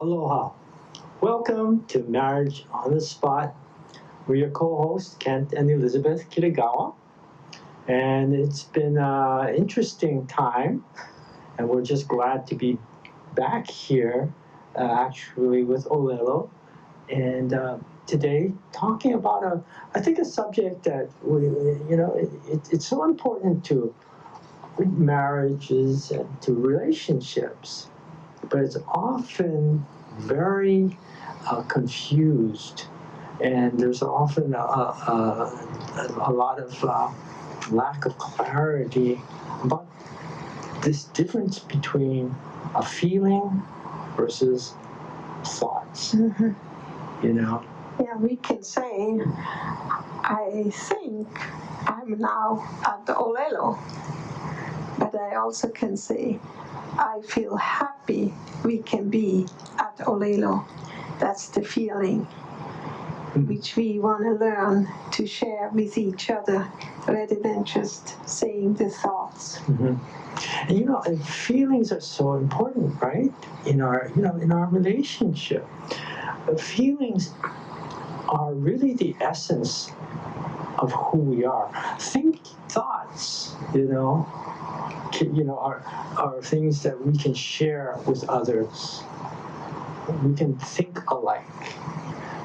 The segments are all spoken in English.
Aloha. Welcome to Marriage on the Spot. We're your co-hosts, Kent and Elizabeth Kitagawa. And it's been an interesting time, and we're just glad to be back here, actually, with Olelo. And today, talking about I think, a subject that it's so important to marriages and to relationships, but it's often very confused, and there's often a lot of lack of clarity about this difference between a feeling versus thoughts. You know, Yeah, we can say, I think I'm now at the Olelo, but I also can say, I feel happy we can be at Olelo. That's the feeling which we want to learn to share with each other rather than just saying the thoughts. and feelings are so important, right? In our relationship, feelings are really the essence of who we are. Thoughts, are things that we can share with others. We can think alike.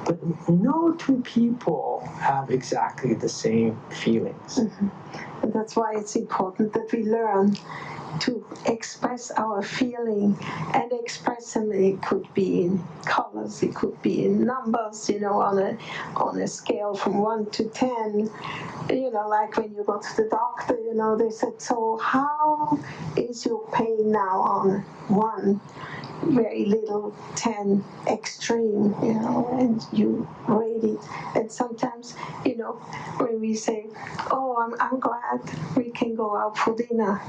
But no two people have exactly the same feelings. And that's why it's important that we learn to express our feeling and express them. It could be in colors, it could be in numbers, on a scale from 1 to 10. Like when you go to the doctor, they said, so how is your pain now on 1? Very little, 10 extreme, and you rate it. And sometimes, when we say, oh, I'm glad we can go out for dinner,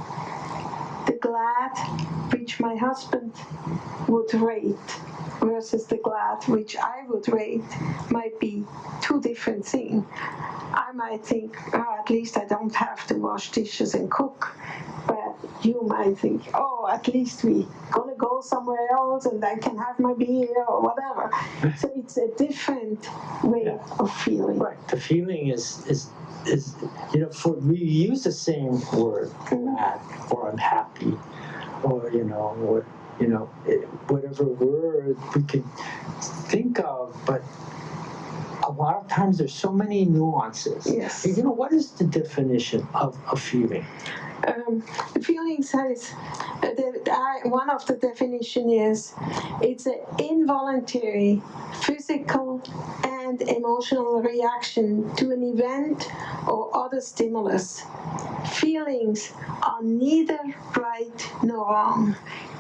the glad which my husband would rate versus the glad which I would rate might be two different things. I might think, oh, at least I don't have to wash dishes and cook. But you might think, oh, at least we gonna go somewhere else and I can have my beer or whatever. So it's a different way of feeling. Right. The feeling is for we use the same word, glad or unhappy, or whatever word we can think of, but a lot of times there's so many nuances. Yes. What is the definition of a feeling? The feeling says one of the definition is it's an involuntary physical and emotional reaction to an event or other stimulus. Feelings are neither right nor wrong.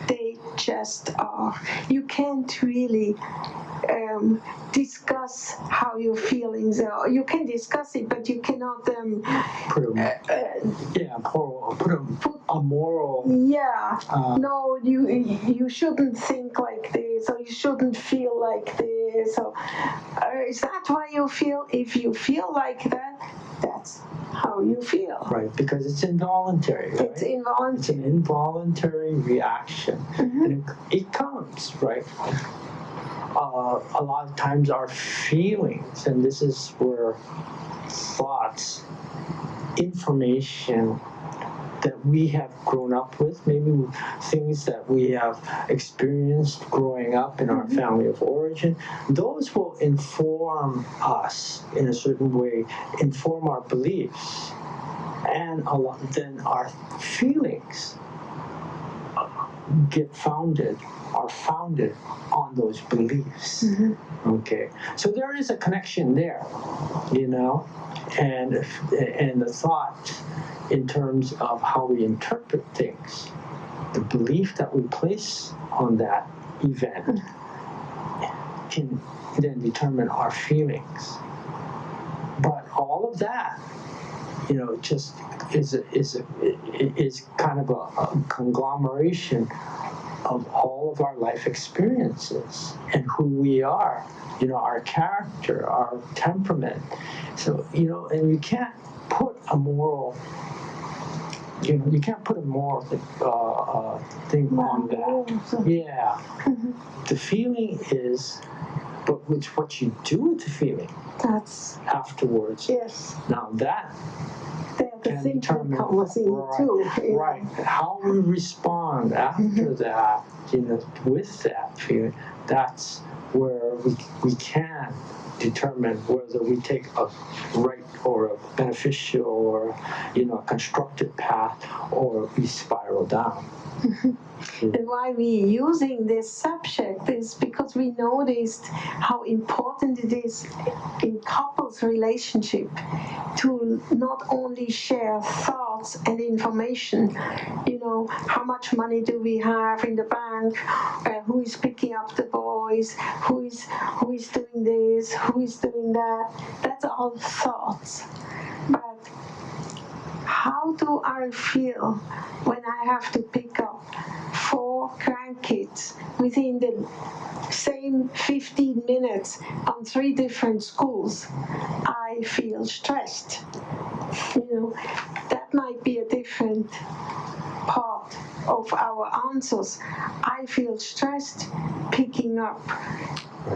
They just are. You can't really discuss how your feelings are. You can discuss it, but you cannot put a moral. Yeah. No, you shouldn't think like this, or you shouldn't feel like this. Or, is that why you feel? If you feel like that, that's how you feel. Right, because it's involuntary. Right? It's involuntary. It's an involuntary reaction, and it comes right. A lot of times our feelings, and this is where thoughts, information that we have grown up with, maybe things that we have experienced growing up in our family of origin, those will inform us in a certain way, inform our beliefs, and then our feelings are founded on those beliefs. Okay, so there is a connection there, and the thought in terms of how we interpret things, the belief that we place on that event can then determine our feelings. But all of that, just is kind of a conglomeration of all of our life experiences and who we are, our character, our temperament. So, and we can't put a moral you can't put a moral thing on that. Yeah, the feeling is, but it's what you do with the feeling That's afterwards. yes. Now that The can thinking determine comes in right, too. right how we respond after that. With that feeling, that's where we can determine whether we take a right or a beneficial or a constructive path, or we spiral down. And why we're using this subject is because we noticed how important it is in couples relationship to not only share thoughts and information, how much money do we have in the bank, who is picking up the boys, who is doing this, who is doing that. That's all thoughts. But how do I feel when I have to pick up 4 grandkids within the same 15 minutes on 3 different schools? I feel stressed. That might be a different part of our answers. I feel stressed picking up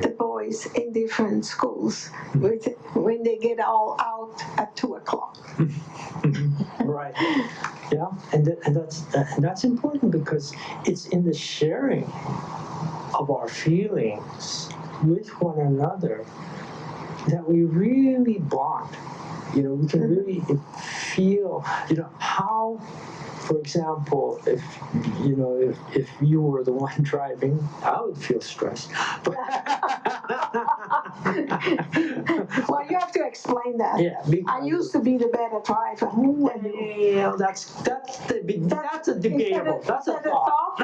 the boys in different schools when they get all out at 2 o'clock. Right. Yeah, and that's important because it's in the sharing of our feelings with one another that we really bond. We can really feel. How. For example, if you were the one driving, I would feel stressed. But Well, you have to explain that. yeah, I used to be the better driver than you. well, that's a debatable. That's a thought.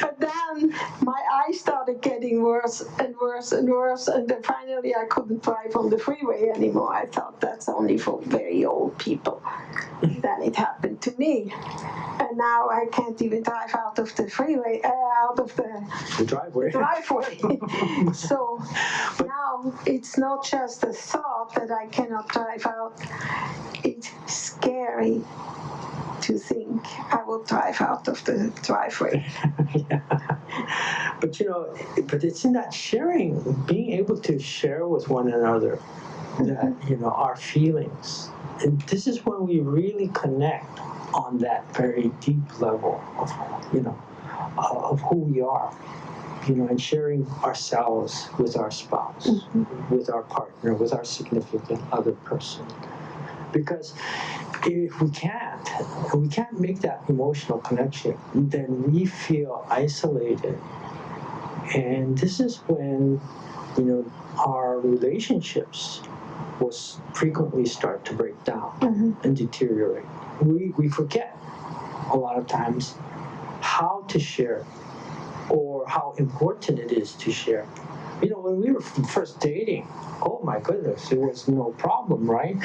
But then my eyes started getting worse and worse and worse, and then finally I couldn't drive on the freeway anymore. I thought that's only for very old people. Then it happened to me, and now I can't even drive out of the freeway, out of the driveway. So now it's not just a thought that I cannot drive out. It's scary to think I will drive out of the driveway. Yeah. But it's in that sharing, being able to share with one another that our feelings, and this is when we really connect on that very deep level of who we are, and sharing ourselves with our spouse, with our partner, with our significant other person. Because if we can't make that emotional connection, then we feel isolated. And this is when, our relationships will frequently start to break down and deteriorate. We forget a lot of times how to share or how important it is to share. When we were first dating, oh my goodness, it was no problem, right?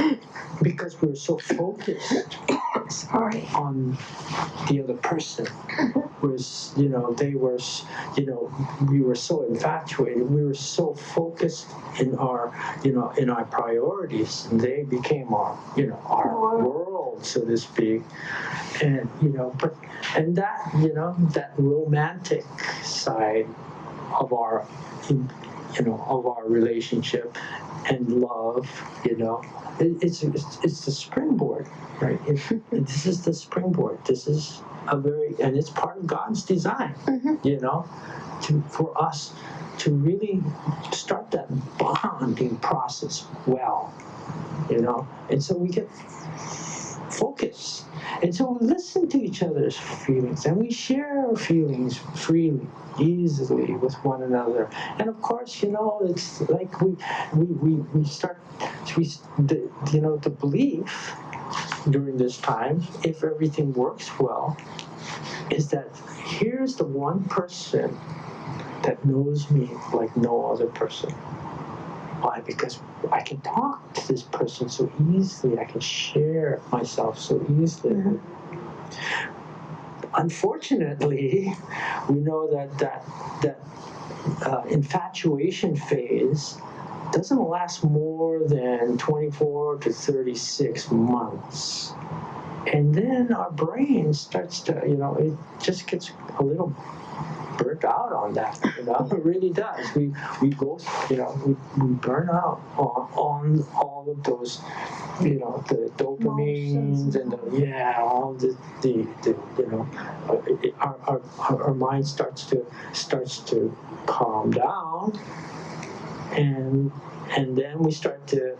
Because we were so focused on the other person. Whereas, they were, we were so infatuated. We were so focused in our priorities. They became our world, so to speak. And, that romantic side of our relationship and love, it's the springboard, right? This is the springboard. This is and it's part of God's design, for us to really start that bonding process well, and so we get focused. And so we listen to each other's feelings and we share our feelings freely, easily with one another. And of course, it's like we start, the belief during this time, if everything works well, is that here's the one person that knows me like no other person. Why? Because I can talk to this person so easily. I can share myself so easily. Unfortunately, we know that infatuation phase doesn't last more than 24 to 36 months. And then our brain starts to, it just gets a little burnt out on that. It really does. We go, we burn out on all of those, the dopamines and all our mind starts to calm down, and then we start to,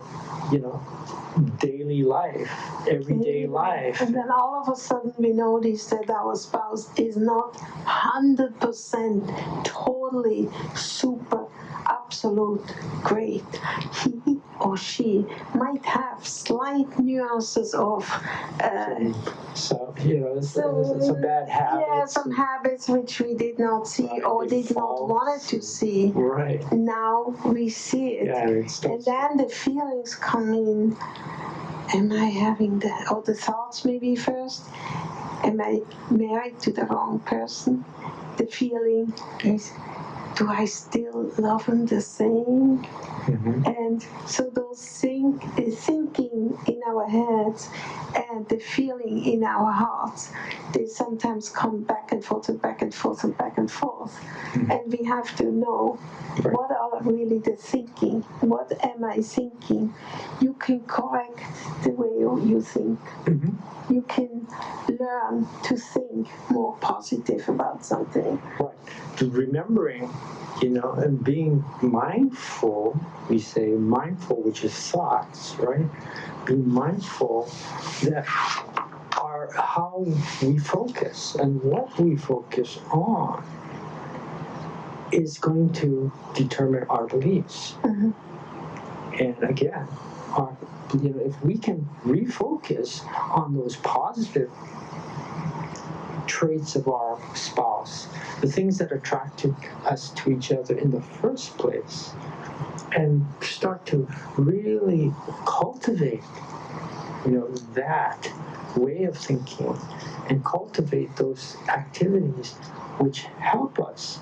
daily life, everyday life. And then all of a sudden we notice that our spouse is not 100% totally super absolute great. He or she might have slight nuances of some bad habits. Yeah, some habits which we did not see or did not want to see. Right. Now we see it. Yeah, and then the feelings come in. Am I having the thoughts maybe first? Am I married to the wrong person? The feeling is, do I still love him the same? Mm-hmm. And so those thinking in our heads and the feeling in our hearts, they sometimes come back and forth and back and forth and back and forth. Mm-hmm. And we have to know what are really the thinking. What am I thinking? You can correct the way you think. Mm-hmm. You can learn to think more positive about something. Right. Remembering, and being mindful, we say mindful, which is thoughts, right? Being mindful that how we focus and what we focus on is going to determine our beliefs. Mm-hmm. And again, if we can refocus on those positive traits of our spouse, the things that attracted us to each other in the first place, and start to really cultivate, that way of thinking, and cultivate those activities which help us.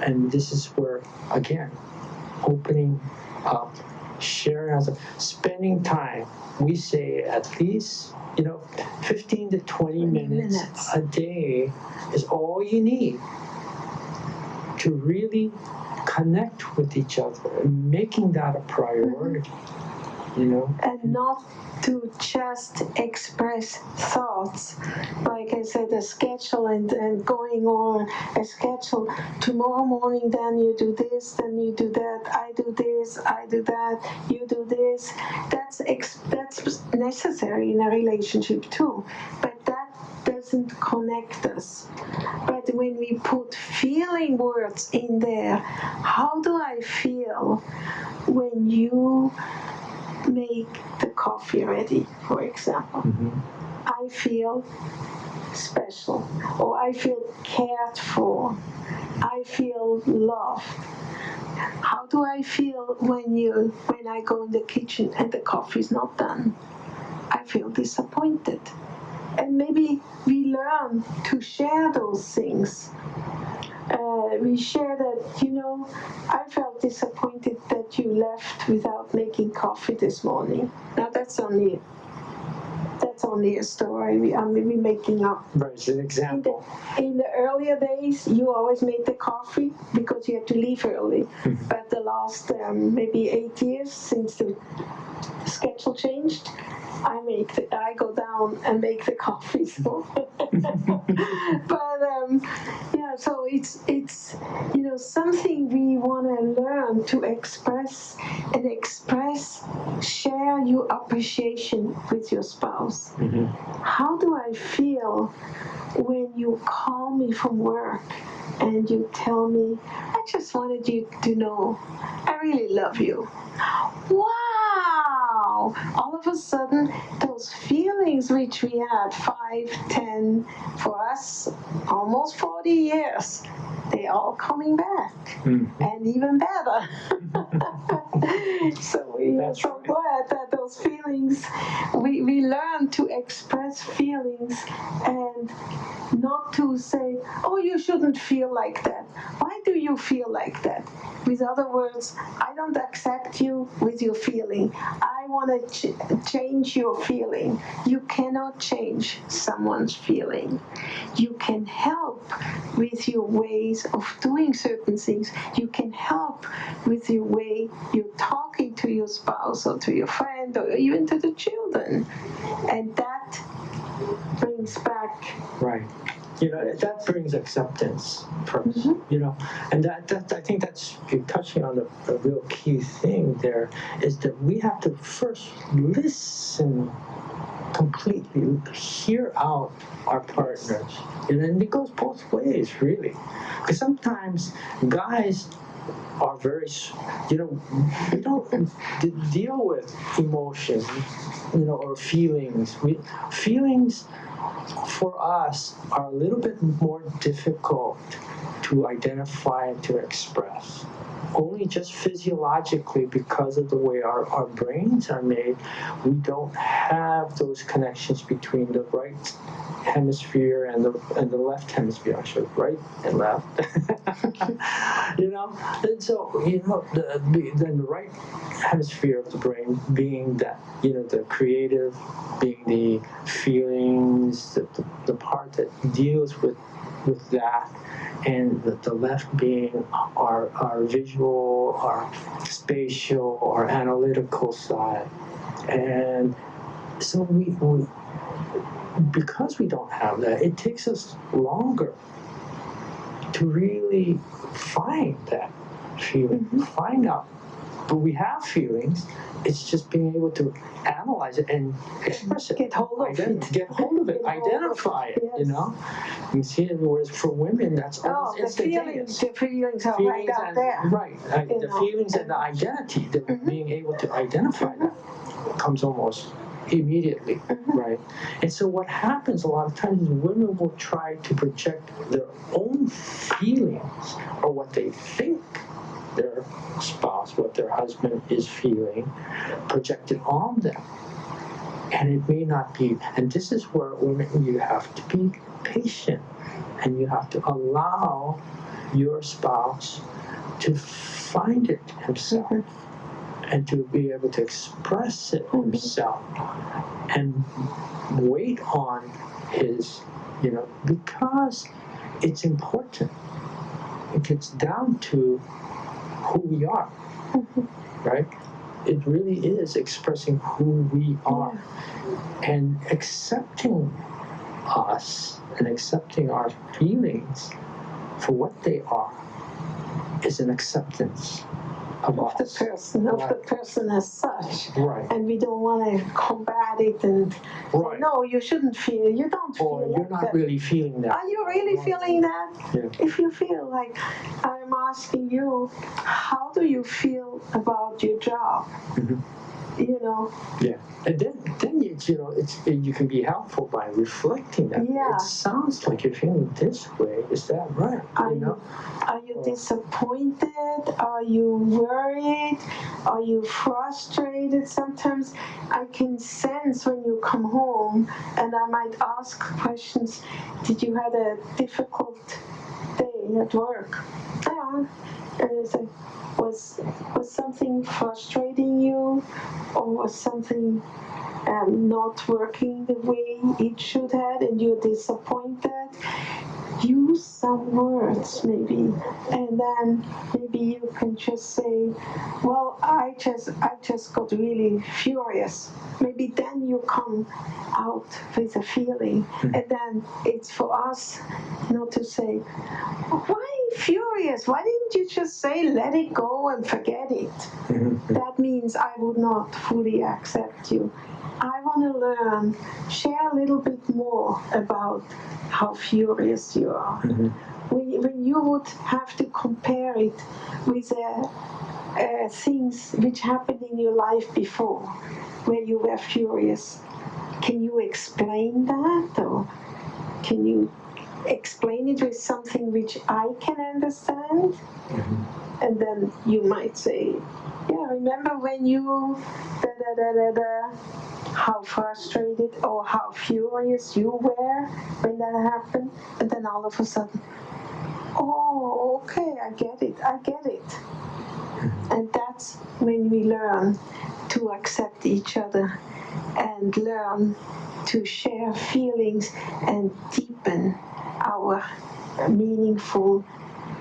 And this is where, again, opening up, sharing, spending time. We say at least 15 to 20 minutes a day is all you need to really connect with each other, and making that a priority. And not to just express thoughts. Like I said, a schedule and going on a schedule. Tomorrow morning, then you do this, then you do that. I do this, I do that. You do this. That's necessary in a relationship too. But that doesn't connect us. But when we put feeling words in there, how do I feel when you make the coffee ready, for example? Mm-hmm. I feel special, or I feel cared for, I feel loved. How do I feel when I go in the kitchen and the coffee's not done? I feel disappointed. And maybe we learn to share those things. We share that, I felt disappointed that you left without making coffee this morning. Now that's only a story we're making up. Right, it's an example. In the earlier days, you always made the coffee because you had to leave early. Mm-hmm. But the last maybe 8 years since the schedule changed, I go down and make the coffee. So. But so it's something we want to learn to express, share your appreciation with your spouse. Mm-hmm. How do I feel when you call me from work and you tell me, I just wanted you to know I really love you? Wow! All of a sudden, those feelings which we had 5, 10, for us, almost 40 years, they're all coming back. Mm-hmm. And even better. So we are so glad that those those feelings. We learn to express feelings and not to say, oh, you shouldn't feel like that. Why do you feel like that? With other words, I don't accept you with your feeling. I want to change your feeling. You cannot change someone's feeling. You can help with your ways of doing certain things. You can help with your way you're talking to your spouse or to your friend or even to the children. And that brings back. Right. You know, that brings acceptance first, you know, and that I think that's, you're touching on the real key thing there, is that we have to first listen completely, hear out our partners. And it goes both ways, really. Because sometimes guys are very, you know, we don't deal with emotions, you know, or feelings. Feelings for us are a little bit more difficult to identify and to express. Only just physiologically, because of the way our brains are made, we don't have those connections between the right hemisphere and the left hemisphere, actually, right and left. You know, and so, you know, then the right hemisphere of the brain being that, you know, the creative, being the feelings, the part that deals with that, and the left being our visual, our spatial, our analytical side. And so we because we don't have that, it takes us longer to really find that feeling, find out. But we have feelings. It's just being able to analyze it and express it. Get hold of it. Get hold of it. Identify it. Yes. You know. You see it. Whereas for women, that's almost instantaneous. The feelings are right out there. Right. The feelings and the identity, being able to identify that, comes almost immediately, right? And so what happens a lot of times is women will try to project their own feelings or what they think their spouse, what their husband is feeling, projected on them. And it may not be, and this is where women, you have to be patient and you have to allow your spouse to find it himself. And to be able to express it himself and wait on his, you know, because it's important. It gets down to who we are, right? It really is expressing who we are and accepting us and accepting our feelings for what they are is an acceptance of the person as such. Right. And we don't want to combat it and say, no, you shouldn't feel it. You don't feel or you're like not that. really feeling that. Are you really feeling that? Yeah. If you feel like, I'm asking you, how do you feel about your job? You know? Yeah. And then it's, you know, you can be helpful by reflecting that. Yeah. It sounds like you're feeling this way. Is that right? Are you disappointed? Are you worried? Are you frustrated? Sometimes I can sense when you come home, and I might ask questions. Did you have a difficult day at work? Yeah. And I say, was something frustrating you, or was something not working the way it should have, and you're disappointed? Use some words maybe, and then maybe you can just say, well, I just got really furious. Maybe then you come out with a feeling, and then it's for us not to say, why furious? Why didn't you just say let it go and forget it? That means I would not fully accept you. I want to learn, share a little bit more about how furious you are. When you would have to compare it with things which happened in your life before, where you were furious, can you explain that, or can you explain it with something which I can understand. And then you might say, yeah, remember when you da da da da da, how frustrated or how furious you were when that happened, and then all of a sudden, oh, okay, I get it. And that's when we learn to accept each other and learn to share feelings and deepen our meaningful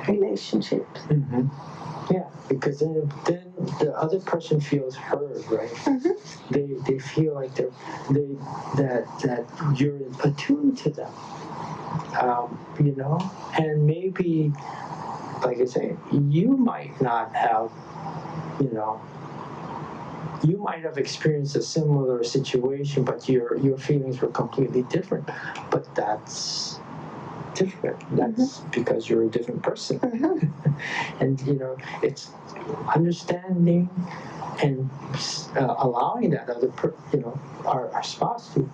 relationships. Yeah, because then the other person feels heard, right? They feel like that you're attuned to them, you know, and maybe, like I say, you might not have, you know, you might have experienced a similar situation, but your feelings were completely different. But that's different. That's because you're a different person. And you know, it's understanding and allowing that other our spouse to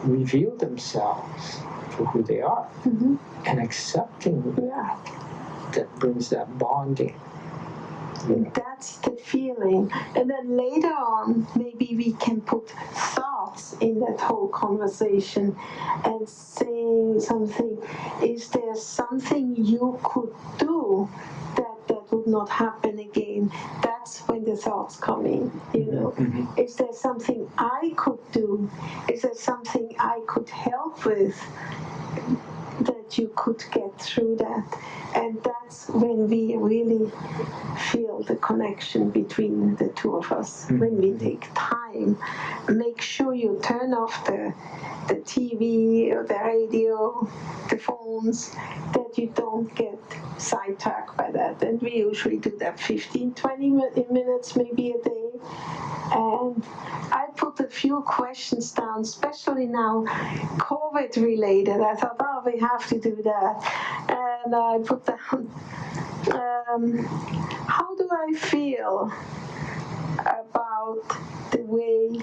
reveal themselves for who they are, and accepting that brings that bonding. That's the feeling. And then later on, maybe we can put thoughts in that whole conversation and saying something. Is there something you could do that would not happen again? That's when the thoughts come in, you know. Is there something I could do? Is there something I could help with? That you could get through that. And that's when we really feel the connection between the two of us. When we take time, make sure you turn off the TV or the radio, the phones, that you don't get sidetracked by that. And we usually do that 15-20 minutes maybe a day. And I put a few questions down, especially now COVID related. I thought, oh, we have to do that. And I put down, how do I feel about the way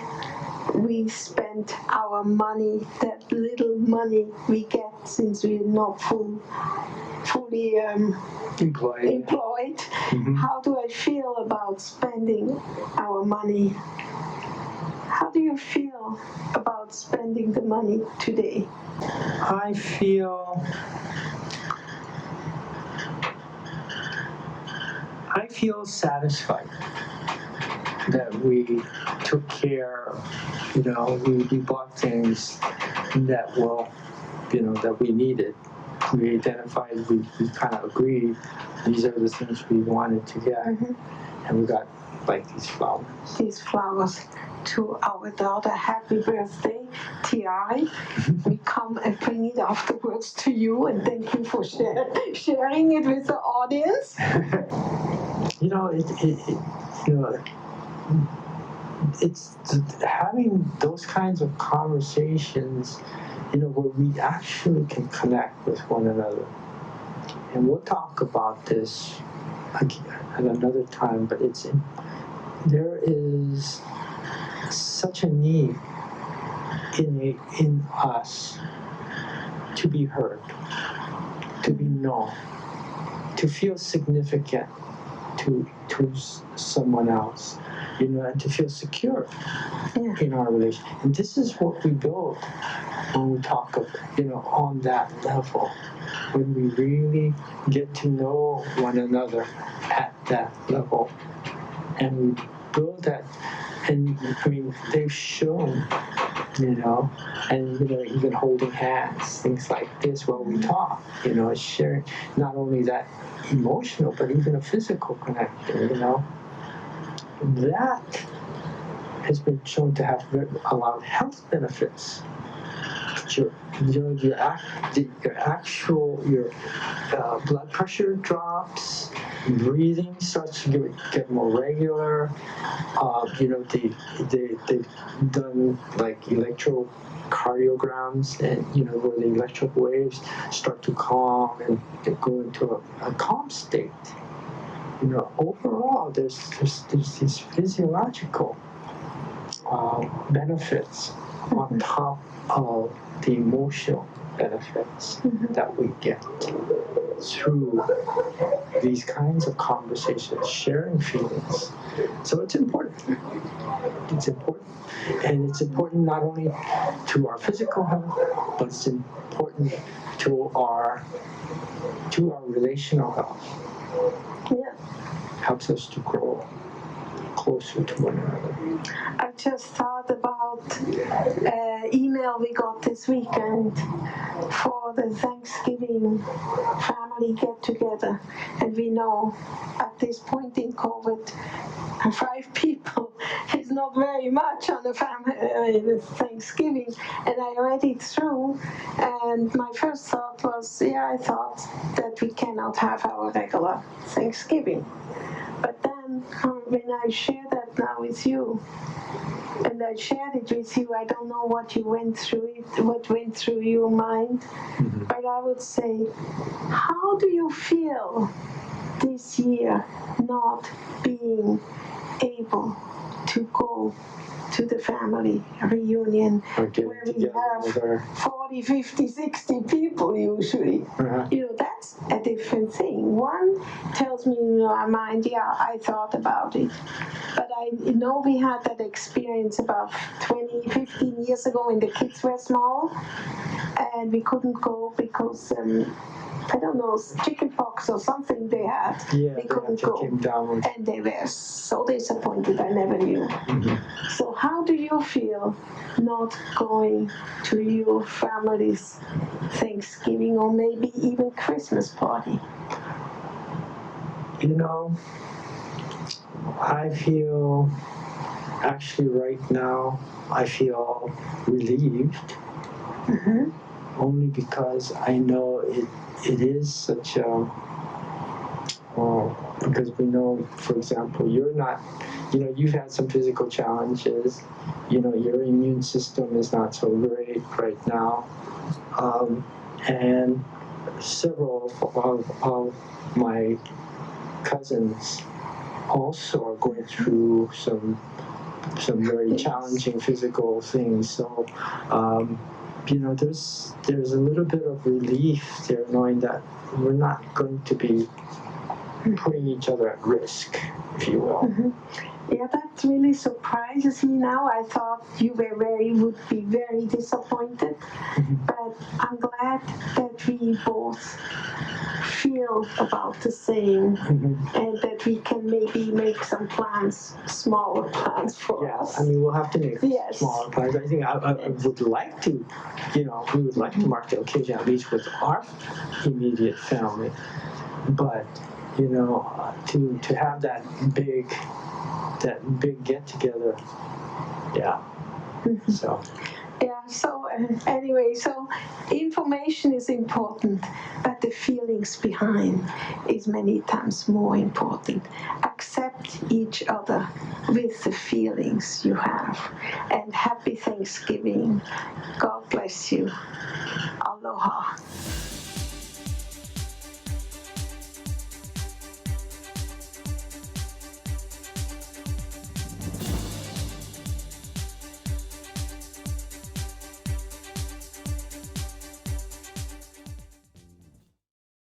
we spend our money, that little money we get since we're not fully employed. How do I feel about spending our money? How do you feel about spending the money today? I feel satisfied that we took care. You know, we bought things that will, you know, that we needed. We identified, we kind of agreed, these are the things we wanted to get. And we got like these flowers. These flowers to our daughter. Happy birthday, Tiari. We come and bring it afterwards to you, and thank you for sharing it with the audience. You know, you know, it's having those kinds of conversations, you know, where we actually can connect with one another. And we'll talk about this again at another time, but there is such a need in us to be heard, to be known, to feel significant to someone else, you know, and to feel secure in our relation. And this is what we build when we talk of, you know, on that level, when we really get to know one another at that level, and we build that. And I mean, they've shown, you know, and you know, even holding hands, things like this while we talk, you know, sharing not only that emotional but even a physical connection, you know. That has been shown to have a lot of health benefits. Your blood pressure drops, breathing starts to get more regular. You know, they've done like electrocardiograms, and you know, where the electric waves start to calm and they go into a calm state. You know, overall, there's these physiological benefits on top of the emotional benefits that we get through these kinds of conversations, sharing feelings. So it's important. It's important. And it's important not only to our physical health, but it's important to our relational health. Yeah. Helps us to grow closer to one another. I just thought about email we got this weekend for the Thanksgiving family get together, and we know at this point in COVID, 5 people is not very much on the family Thanksgiving. And I read it through, and my first thought was, I thought that we cannot have our regular Thanksgiving. But then when I share that now with you, and I shared it with you, I don't know what went through your mind, but I would say, how do you feel this year not being able to go to the family reunion where we have 40, 50, 60 people usually? That's a different thing. One tells me in my mind, I thought about it. But I know we had that experience about 20, 15 years ago when the kids were small, and we couldn't go because I don't know, chicken pox or something they had. They couldn't go. And they were so disappointed, I never knew. So how do you feel not going to your family's Thanksgiving or maybe even Christmas party? I feel, actually right now, I feel relieved. Only because I know it is such a, because we know, for example, you're not, you've had some physical challenges, your immune system is not so great right now, and several of my cousins also are going through some very challenging physical things. So, there's a little bit of relief there, knowing that we're not going to be putting each other at risk, if you will. Yeah, that really surprises me now. I thought you would be very disappointed, but I'm glad that we both feel about the same, and that we can maybe make some plans, smaller plans for us. I mean, we'll have to make smaller plans. I think I would like to, we would like to mark the occasion at least with our immediate family, but to have that big get together, so. So anyway, so information is important, but the feelings behind is many times more important. Accept each other with the feelings you have, and happy Thanksgiving. God bless you. Aloha.